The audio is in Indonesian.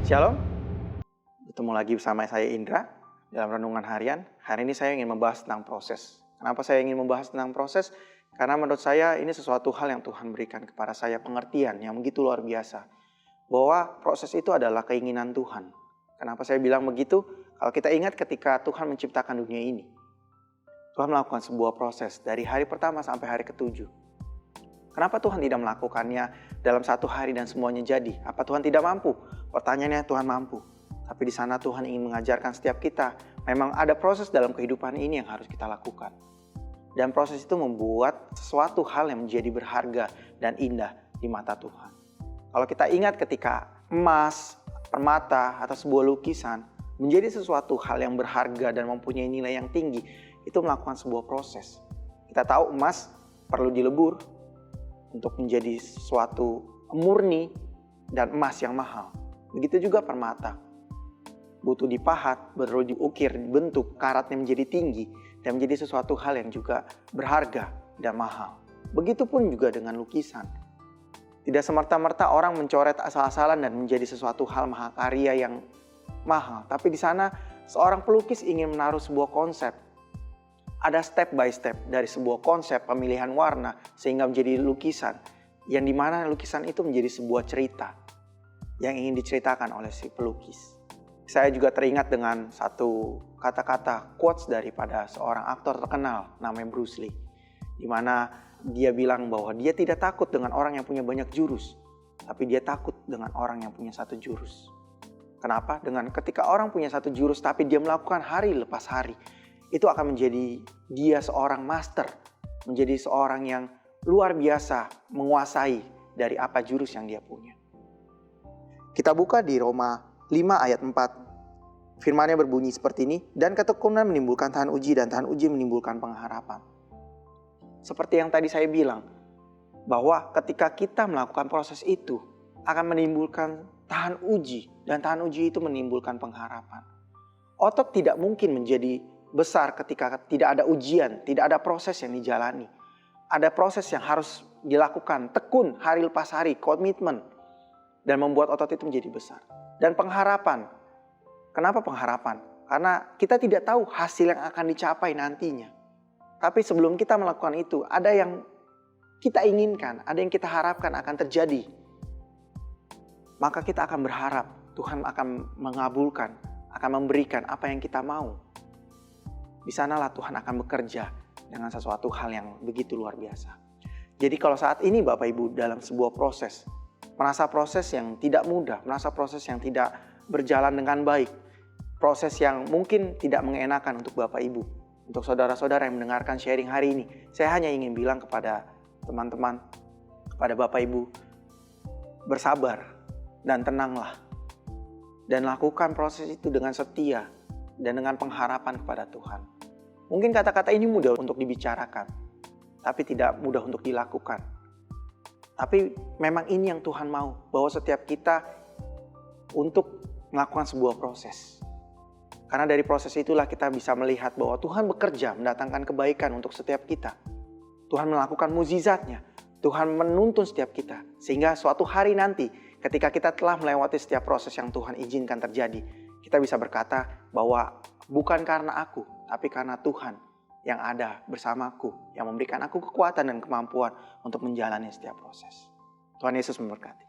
Shalom, bertemu lagi bersama saya Indra dalam Renungan Harian. Hari ini saya ingin membahas tentang proses. Kenapa saya ingin membahas tentang proses? Karena menurut saya ini sesuatu hal yang Tuhan berikan kepada saya pengertian yang begitu luar biasa. Bahwa proses itu adalah keinginan Tuhan. Kenapa saya bilang begitu? Kalau kita ingat ketika Tuhan menciptakan dunia ini, Tuhan melakukan sebuah proses dari hari pertama sampai hari ketujuh. Kenapa Tuhan tidak melakukannya dalam satu hari dan semuanya jadi? Apa Tuhan tidak mampu? Pertanyaannya, Tuhan mampu. Tapi di sana Tuhan ingin mengajarkan setiap kita, memang ada proses dalam kehidupan ini yang harus kita lakukan. Dan proses itu membuat sesuatu hal yang menjadi berharga dan indah di mata Tuhan. Kalau kita ingat ketika emas, permata, atau sebuah lukisan menjadi sesuatu hal yang berharga dan mempunyai nilai yang tinggi, itu melakukan sebuah proses. Kita tahu emas perlu dilebur untuk menjadi sesuatu murni dan emas yang mahal. Begitu juga permata. Butuh dipahat, perlu diukir, dibentuk, karatnya menjadi tinggi, dan menjadi sesuatu hal yang juga berharga dan mahal. Begitupun juga dengan lukisan. Tidak semerta-merta orang mencoret asal-asalan dan menjadi sesuatu hal mahakarya yang mahal. Tapi di sana seorang pelukis ingin menaruh sebuah konsep. Ada step by step dari sebuah konsep pemilihan warna sehingga menjadi lukisan. Yang dimana lukisan itu menjadi sebuah cerita yang ingin diceritakan oleh si pelukis. Saya juga teringat dengan satu kata-kata quotes daripada seorang aktor terkenal namanya Bruce Lee. Di mana dia bilang bahwa dia tidak takut dengan orang yang punya banyak jurus. Tapi dia takut dengan orang yang punya satu jurus. Kenapa? Dengan ketika orang punya satu jurus tapi dia melakukan hari lepas hari, itu akan menjadi dia seorang master, menjadi seorang yang luar biasa menguasai dari apa jurus yang dia punya. Kita buka di Roma 5 ayat 4. Firman-Nya berbunyi seperti ini, dan ketekunan menimbulkan tahan uji dan tahan uji menimbulkan pengharapan. Seperti yang tadi saya bilang, bahwa ketika kita melakukan proses itu akan menimbulkan tahan uji dan tahan uji itu menimbulkan pengharapan. Otot tidak mungkin menjadi besar ketika tidak ada ujian, tidak ada proses yang dijalani. Ada proses yang harus dilakukan, tekun hari lepas hari, komitmen, dan membuat otot itu menjadi besar. Dan pengharapan. Kenapa pengharapan? Karena kita tidak tahu hasil yang akan dicapai nantinya. Tapi sebelum kita melakukan itu, ada yang kita inginkan, ada yang kita harapkan akan terjadi. Maka kita akan berharap Tuhan akan mengabulkan, akan memberikan apa yang kita mau. Di sanalah Tuhan akan bekerja dengan sesuatu hal yang begitu luar biasa. Jadi kalau saat ini Bapak Ibu dalam sebuah proses, merasa proses yang tidak mudah, merasa proses yang tidak berjalan dengan baik, proses yang mungkin tidak mengenakan untuk Bapak Ibu, untuk saudara-saudara yang mendengarkan sharing hari ini, saya hanya ingin bilang kepada teman-teman, kepada Bapak Ibu, bersabar dan tenanglah. Dan lakukan proses itu dengan setia dan dengan pengharapan kepada Tuhan. Mungkin kata-kata ini mudah untuk dibicarakan, tapi tidak mudah untuk dilakukan. Tapi memang ini yang Tuhan mau, bahwa setiap kita untuk melakukan sebuah proses. Karena dari proses itulah kita bisa melihat bahwa Tuhan bekerja mendatangkan kebaikan untuk setiap kita. Tuhan melakukan mukjizatnya, Tuhan menuntun setiap kita. Sehingga suatu hari nanti ketika kita telah melewati setiap proses yang Tuhan izinkan terjadi, kita bisa berkata bahwa bukan karena aku, tapi karena Tuhan yang ada bersamaku, yang memberikan aku kekuatan dan kemampuan untuk menjalani setiap proses. Tuhan Yesus memberkati.